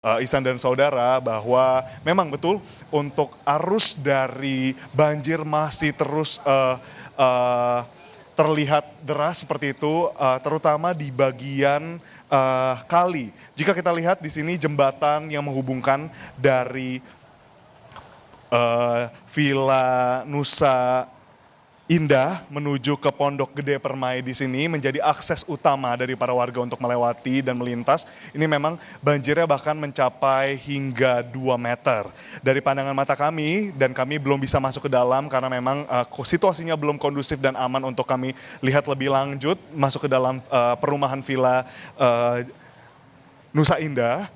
Ihsan dan saudara bahwa memang betul untuk arus dari banjir masih terus terlihat deras seperti itu, terutama di bagian kali. Jika kita lihat di sini jembatan yang menghubungkan dari Villa Nusa Indah menuju ke Pondok Gede Permai di sini menjadi akses utama dari para warga untuk melewati dan melintas. Ini memang banjirnya bahkan mencapai hingga 2 meter. Dari pandangan mata kami dan kami belum bisa masuk ke dalam karena memang situasinya belum kondusif dan aman untuk kami lihat lebih lanjut masuk ke dalam perumahan Villa Nusa Indah.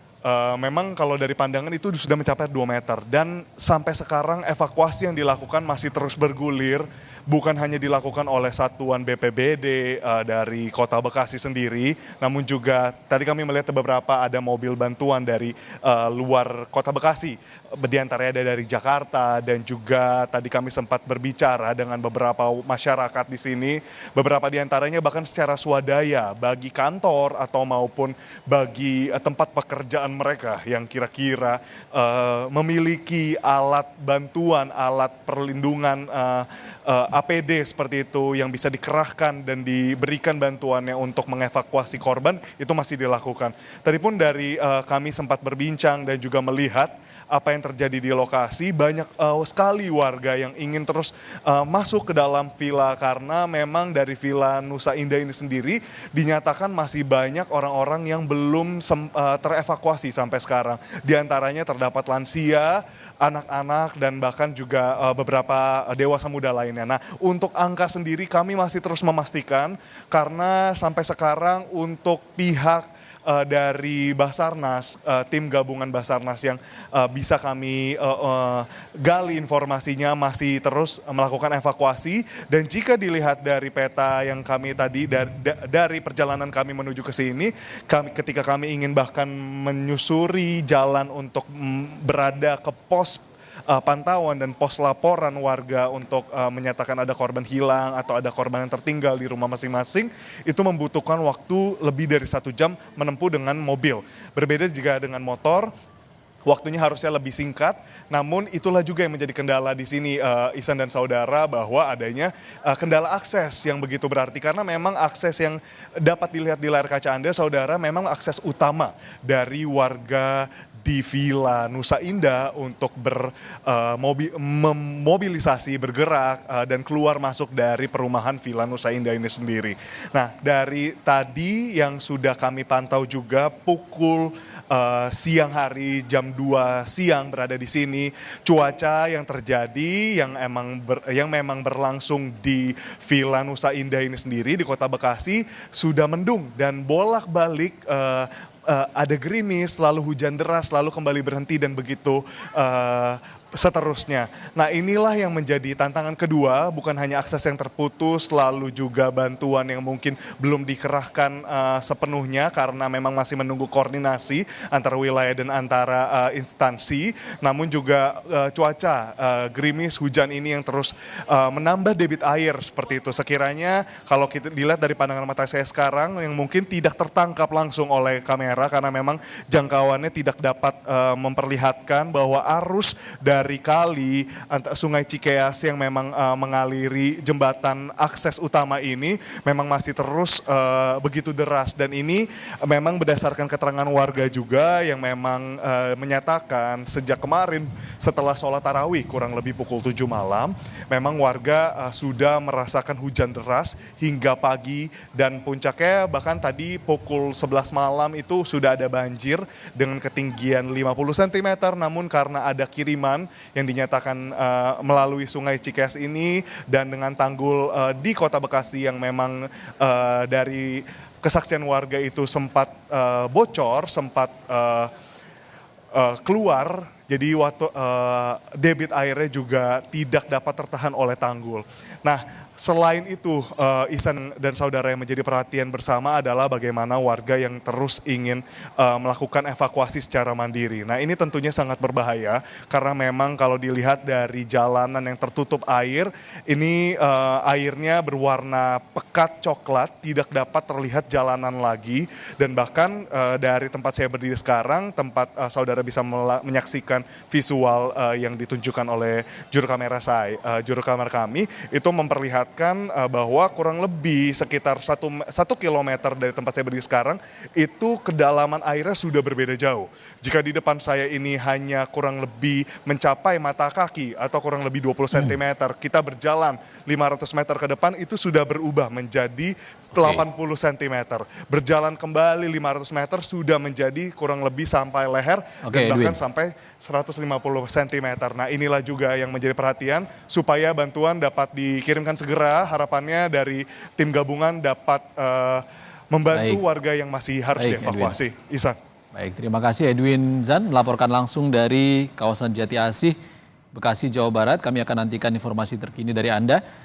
Memang kalau dari pandangan itu sudah mencapai 2 meter dan sampai sekarang evakuasi yang dilakukan masih terus bergulir, bukan hanya dilakukan oleh satuan BPBD dari Kota Bekasi sendiri, namun juga tadi kami melihat beberapa ada mobil bantuan dari luar Kota Bekasi, di antaranya ada dari Jakarta dan juga tadi kami sempat berbicara dengan beberapa masyarakat di sini, beberapa di antaranya bahkan secara swadaya bagi kantor atau maupun bagi tempat pekerjaan mereka yang kira-kira memiliki alat bantuan, alat perlindungan APD seperti itu yang bisa dikerahkan dan diberikan bantuannya untuk mengevakuasi korban, itu masih dilakukan. Tadi pun dari kami sempat berbincang dan juga melihat apa yang terjadi di lokasi, banyak sekali warga yang ingin terus masuk ke dalam villa karena memang dari Villa Nusa Indah ini sendiri dinyatakan masih banyak orang-orang yang belum terevakuasi sampai sekarang. Di antaranya terdapat lansia, anak-anak, dan bahkan juga beberapa dewasa muda lainnya. Nah, untuk angka sendiri kami masih terus memastikan karena sampai sekarang untuk pihak dari Basarnas, tim gabungan Basarnas yang bisa kami gali informasinya masih terus melakukan evakuasi, dan jika dilihat dari peta yang kami tadi dari perjalanan kami menuju ke sini, ketika kami ingin bahkan menyusuri jalan untuk berada ke pos pantauan dan pos laporan warga untuk menyatakan ada korban hilang atau ada korban yang tertinggal di rumah masing-masing, itu membutuhkan waktu lebih dari 1 jam menempuh dengan mobil. Berbeda jika dengan motor, waktunya harusnya lebih singkat, namun itulah juga yang menjadi kendala di sini, Ihsan dan saudara, bahwa adanya kendala akses yang begitu berarti, karena memang akses yang dapat dilihat di layar kaca Anda, saudara, memang akses utama dari warga di Villa Nusa Indah untuk memobilisasi, bergerak, dan keluar masuk dari perumahan Villa Nusa Indah ini sendiri. Nah, dari tadi yang sudah kami pantau juga pukul siang hari jam 2 siang berada di sini, cuaca yang terjadi yang memang berlangsung di Villa Nusa Indah ini sendiri di Kota Bekasi sudah mendung dan bolak-balik ada gerimis, lalu hujan deras, lalu kembali berhenti dan begitu seterusnya. Nah, inilah yang menjadi tantangan kedua, bukan hanya akses yang terputus, lalu juga bantuan yang mungkin belum dikerahkan sepenuhnya karena memang masih menunggu koordinasi antara wilayah dan antara instansi, namun juga cuaca gerimis, hujan ini yang terus menambah debit air seperti itu. Sekiranya kalau kita dilihat dari pandangan mata saya sekarang yang mungkin tidak tertangkap langsung oleh kamera karena memang jangkauannya tidak dapat memperlihatkan bahwa arus dari kali Sungai Cikeas yang memang mengaliri jembatan akses utama ini memang masih terus begitu deras, dan ini memang berdasarkan keterangan warga juga yang memang menyatakan sejak kemarin setelah sholat tarawih kurang lebih pukul 7 malam memang warga sudah merasakan hujan deras hingga pagi, dan puncaknya bahkan tadi pukul 11 malam itu sudah ada banjir dengan ketinggian 50 cm, namun karena ada kiriman yang dinyatakan melalui Sungai Cikeas ini dan dengan tanggul di Kota Bekasi yang memang dari kesaksian warga itu sempat bocor, sempat keluar Jadi debit airnya juga tidak dapat tertahan oleh tanggul. Nah, selain itu, Ihsan dan saudara, yang menjadi perhatian bersama adalah bagaimana warga yang terus ingin melakukan evakuasi secara mandiri. Nah, ini tentunya sangat berbahaya karena memang kalau dilihat dari jalanan yang tertutup air, ini airnya berwarna pekat coklat, tidak dapat terlihat jalanan lagi, dan bahkan dari tempat saya berdiri sekarang, tempat saudara bisa menyaksikan visual yang ditunjukkan oleh juru kamera kami, itu memperlihatkan bahwa kurang lebih sekitar 1 kilometer dari tempat saya berdiri sekarang, itu kedalaman airnya sudah berbeda jauh. Jika di depan saya ini hanya kurang lebih mencapai mata kaki atau kurang lebih 20 cm, kita berjalan 500 meter ke depan itu sudah berubah menjadi 80 cm. Berjalan kembali 500 meter sudah menjadi kurang lebih sampai leher, dan bahkan sampai 150 cm. Nah, inilah juga yang menjadi perhatian supaya bantuan dapat dikirimkan segera. Harapannya dari tim gabungan dapat membantu warga yang masih harus dievakuasi. Ihsan. Baik, terima kasih Edwin Zan melaporkan langsung dari kawasan Jati Asih, Bekasi, Jawa Barat. Kami akan nantikan informasi terkini dari Anda.